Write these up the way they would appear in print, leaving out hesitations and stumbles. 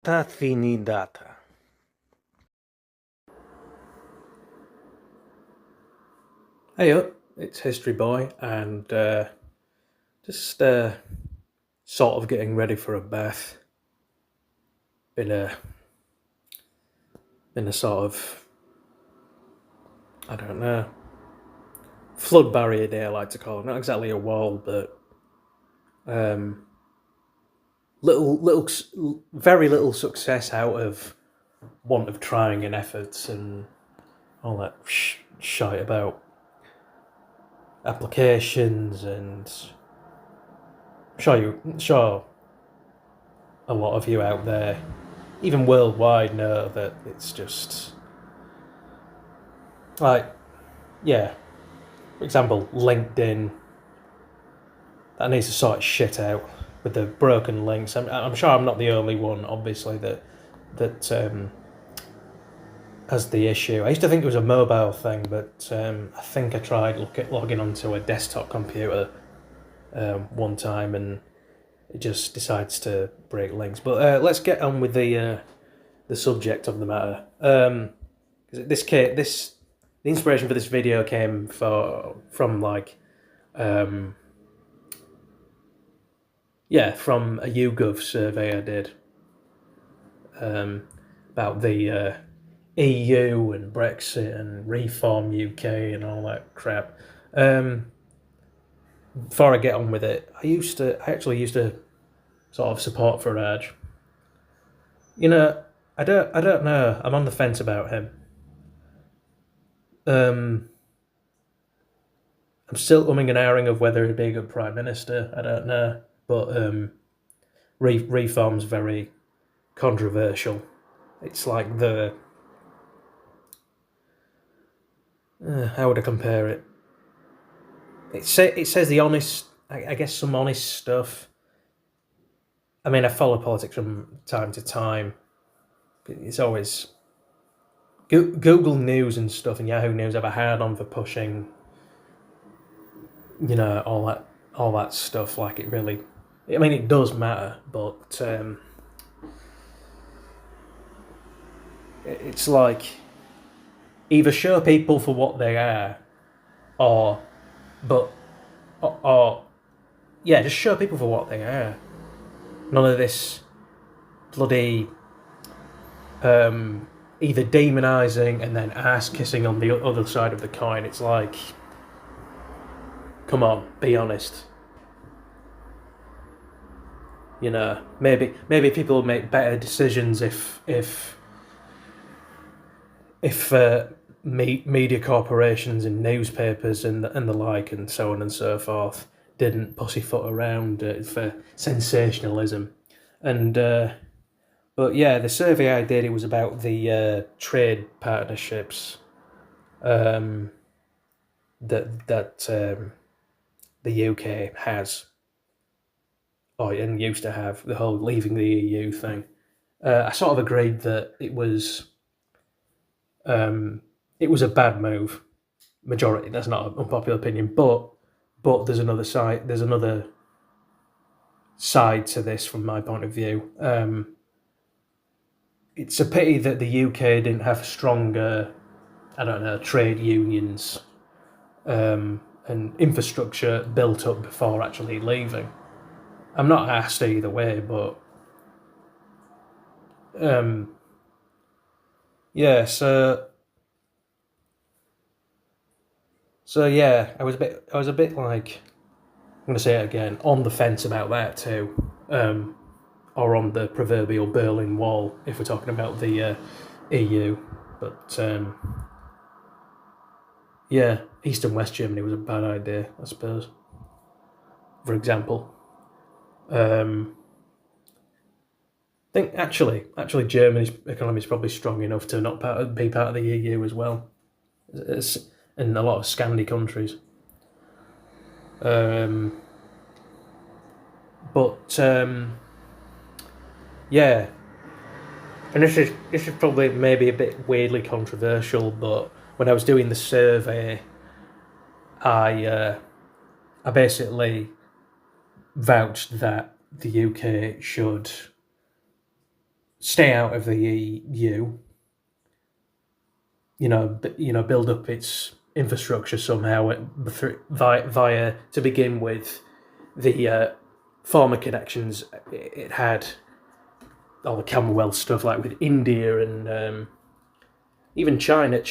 está finidata. Hey up, it's History Boy, and just sort of getting ready for a bath. Been a sort of, I don't know, flood barrier day, I like to call it. Not exactly a wall, but very little success out of want of trying and efforts and all that shite about applications, and sure a lot of you out there, even worldwide, know that it's just like, yeah, for example, LinkedIn, that needs to sort shit out with the broken links. I'm sure I'm not the only one, obviously, that has the issue. I used to think it was a mobile thing, but I think I tried logging onto a desktop computer one time, and it just decides to break links. But let's get on with the subject of the matter. The inspiration for this video came from from a YouGov survey I did about the EU and Brexit and Reform UK and all that crap. Before I get on with it, I actually used to sort of support Farage. You know, I don't know. I'm on the fence about him. I'm still umming and ahhing of whether he'd be a good prime minister. I don't know, but Reform's very controversial. It's like the how would I compare it? It says the honest, I guess, some honest stuff. I mean, I follow politics from time to time. It's always Google News and stuff and Yahoo News have a hard on for pushing, all that stuff. Like, it really, I mean, it does matter, but it's like, either show people for what they are, or just show people for what they are. None of this bloody either demonising and then ass kissing on the other side of the coin. It's like, come on, be honest. You know, maybe people will make better decisions if media corporations and newspapers and the like and so on and so forth didn't pussyfoot around for sensationalism. And but yeah, the survey I did, it was about the trade partnerships that the UK has, and used to have, the whole leaving the EU thing. I sort of agreed that it was a bad move. Majority, that's not an unpopular opinion, but there's another side. There's another side to this from my point of view. It's a pity that the UK didn't have stronger, I don't know, trade unions and infrastructure built up before actually leaving. I'm not asked either way, but yeah. So yeah, I was a bit like, I'm gonna say it again, on the fence about that too, or on the proverbial Berlin Wall if we're talking about the EU. But yeah, East and West Germany was a bad idea, I suppose. For example, I think actually Germany's economy is probably strong enough to not be part of the EU as well, in a lot of Scandi countries. But yeah, and this is probably maybe a bit weirdly controversial, but when I was doing the survey, I basically vouched that the UK should stay out of the EU. Build up its infrastructure somehow via to begin with the former connections it had, all the Commonwealth stuff like with India and even China.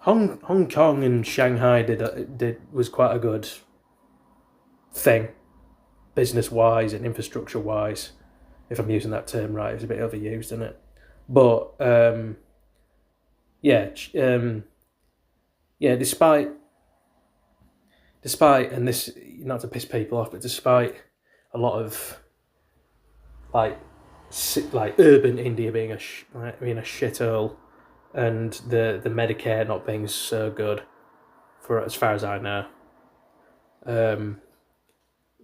Hong Kong and Shanghai was quite a good thing, business wise and infrastructure wise. If I'm using that term right, it's a bit overused, isn't it? But despite and this, not to piss people off, but despite a lot of like urban India being a shithole, and the Medicare not being so good, for as far as I know.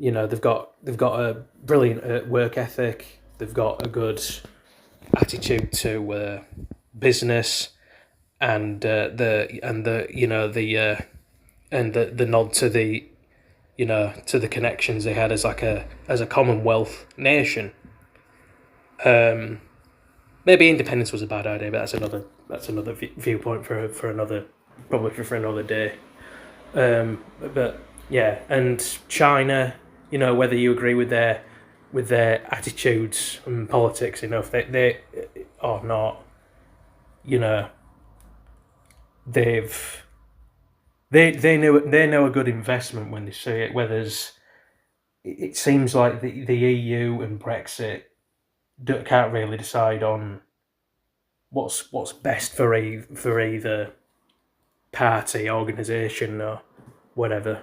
They've got a brilliant work ethic. They've got a good attitude to business, and the nod to the connections they had as a Commonwealth nation. Maybe independence was a bad idea, but that's another viewpoint for another, probably for another day. But yeah, and China, whether you agree with their attitudes and politics, if they or not, they know a good investment when they see it. Whereas it seems like the EU and Brexit can't really decide on what's best for either party, organisation, or whatever.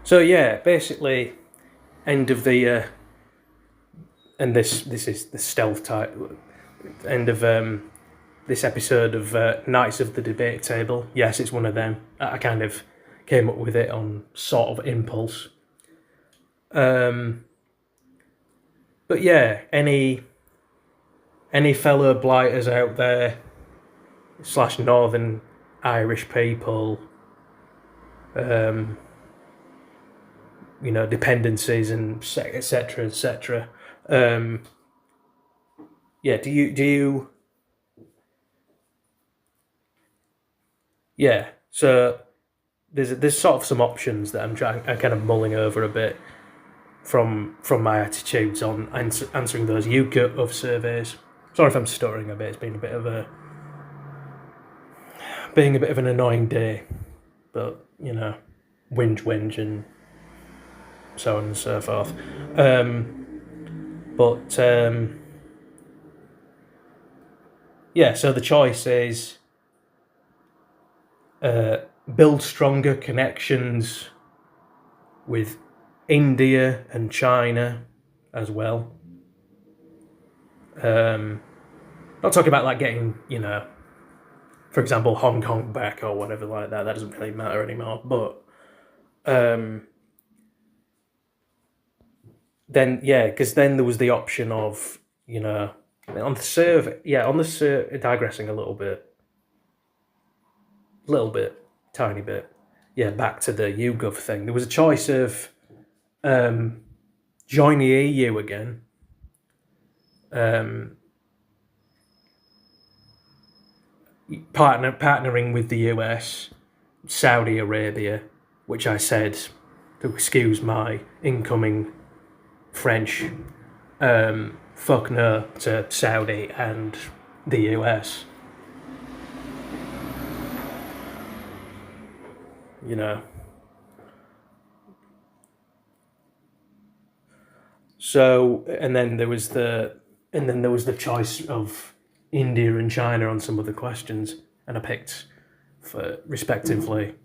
So yeah, basically, end of the and this is the stealth type end of this episode of Knights of the Debate Table. Yes, it's one of them. I kind of came up with it on sort of impulse. But yeah, any fellow blighters out there / Northern Irish people, dependencies and etc. Yeah, do you? Yeah, so there's sort of some options that I'm kind of mulling over a bit from my attitudes on answering those YouGov surveys. Sorry if I'm stuttering a bit. It's been being a bit of an annoying day, but whinge and so on and so forth. Yeah, so the choice is build stronger connections with India and China as well. Not talking about like getting, for example, Hong Kong back or whatever like that. That doesn't really matter anymore. But then, yeah, because then there was the option of, on the survey, digressing a little bit, tiny bit, yeah, back to the YouGov thing. There was a choice of join the EU again, partnering with the US, Saudi Arabia, which I said, to excuse my incoming French, fuck no to Saudi and the US. So, and then there was the choice of India and China on some of the questions, and I picked for respectively,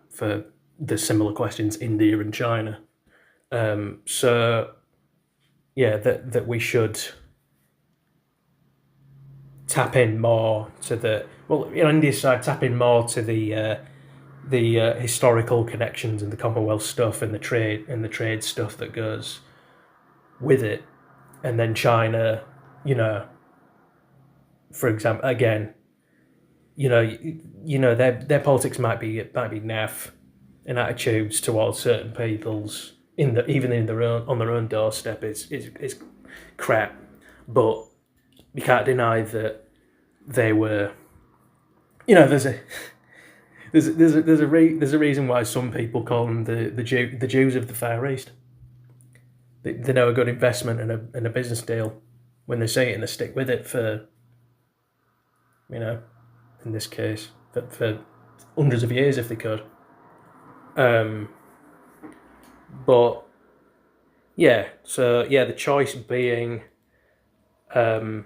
for the similar questions, India and China. So yeah, that we should tap in more to India's side, tap in more to the historical connections and the Commonwealth stuff and the trade stuff that goes with it, and then China, for example, again, their politics might be naff and attitudes towards certain peoples even in their own on their own doorstep is crap. But you can't deny that they were. There's a reason why some people call them the Jews of the Far East. They know a good investment and a business deal when they see it and they stick with it for, in this case, for hundreds of years if they could. But yeah, so yeah, the choice being, what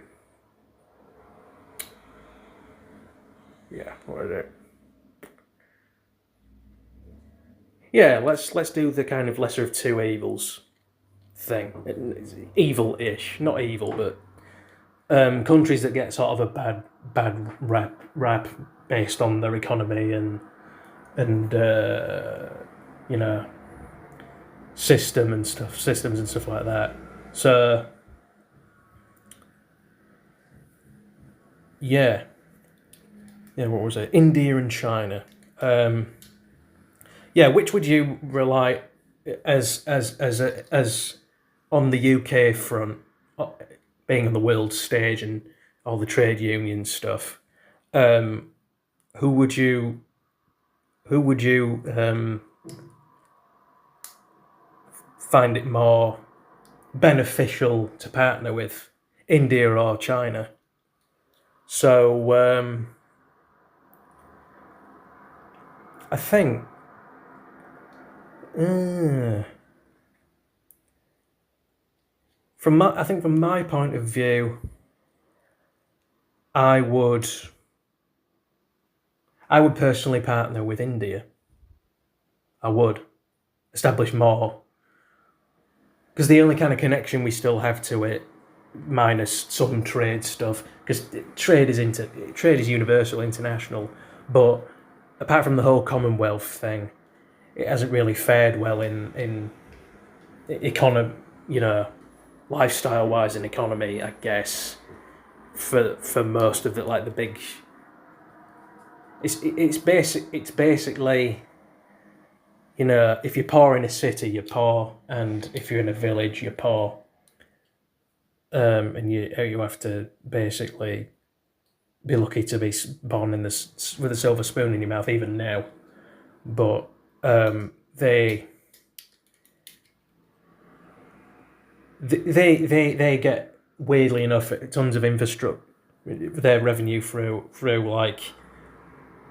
is it? Yeah, let's do the kind of lesser of two evils thing. It's evil-ish, not evil, but countries that get sort of a bad rap based on their economy and systems and stuff like that. So yeah, what was it? India and China. Which would you rely as on the UK front, being on the world stage and all the trade union stuff? Who would you find it more beneficial to partner with, India or China? So I think from my point of view, I would personally partner with India. I would establish more, because the only kind of connection we still have to it, minus some trade stuff, because trade is universal, international, but apart from the whole Commonwealth thing, it hasn't really fared well in economy, lifestyle wise in economy, I guess, for most of it, like the big. It's basically, if you're poor in a city, you're poor, and if you're in a village, you're poor. And you have to basically be lucky to be born with a silver spoon in your mouth, even now. But they get, weirdly enough, tons of infrastructure, their revenue through like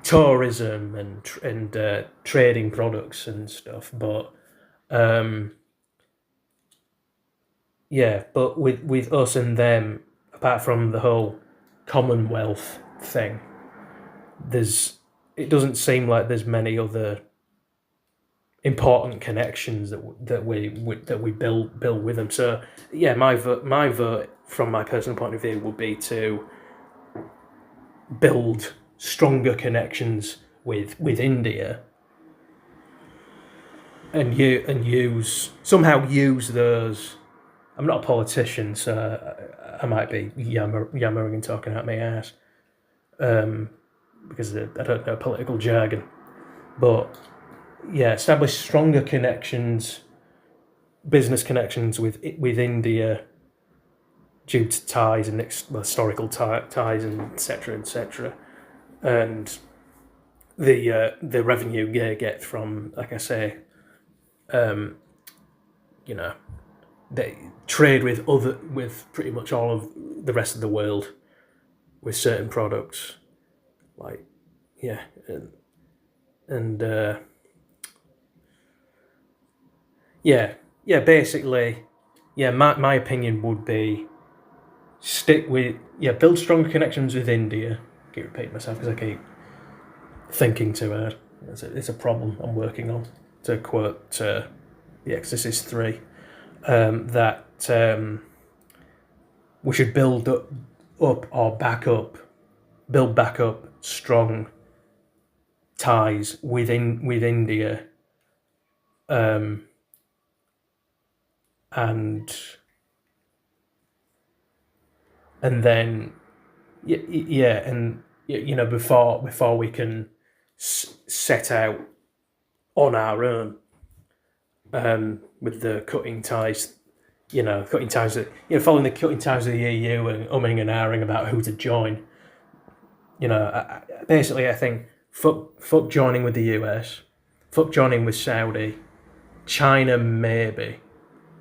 tourism and trading products and stuff. But but with us and them, apart from the whole Commonwealth thing, it doesn't seem like there's many other important connections that we build with them. So yeah, my vote from my personal point of view would be to build stronger connections with India, and use those. I'm not a politician, so I might be yammering and talking out my ass, because I don't know political jargon. But yeah, establish stronger connections, business connections with India, due to ties and historical ties and etc. And the revenue you get from, like I say, they trade with pretty much all of the rest of the world with certain products, like basically, my opinion would be build stronger connections with India. I keep repeating myself because I keep thinking too hard. It's a problem I'm working on. To quote The Exorcist 3, that we should build back up strong ties with India, and then before we can set out on our own. with the cutting ties, following the cutting ties of the EU and umming and ahhing about who to join. Basically, I think fuck joining with the US, fuck joining with Saudi, China maybe,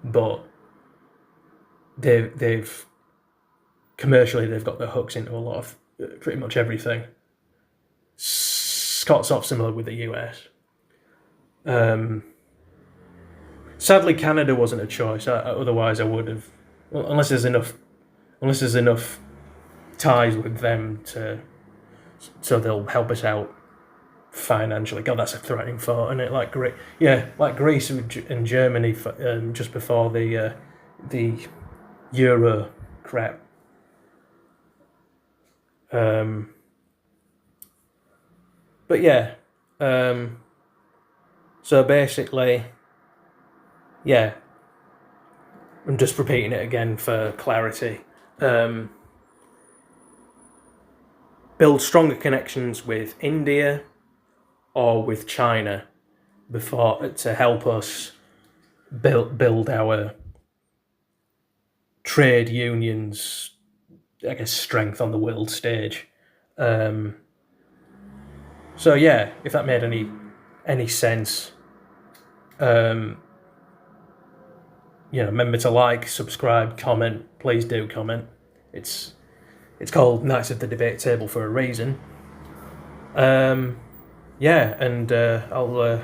but they've commercially they've got their hooks into a lot of pretty much everything. Scott's off similar with the US. Sadly, Canada wasn't a choice. Otherwise, I would have. Well, unless there's enough ties with them so they'll help us out financially. God, that's a threatening thought, isn't it? Like Greece and Germany just before the Euro crap. But yeah, so basically, yeah, I'm just repeating it again for clarity. Build stronger connections with India or with China to help us build our trade unions, I guess, strength on the world stage. So yeah, if that made any sense, remember to like, subscribe, comment. Please do comment. It's called Knights of the Debate Table for a reason. Yeah, and I'll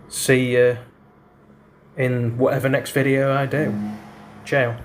see you in whatever next video I do. Ciao.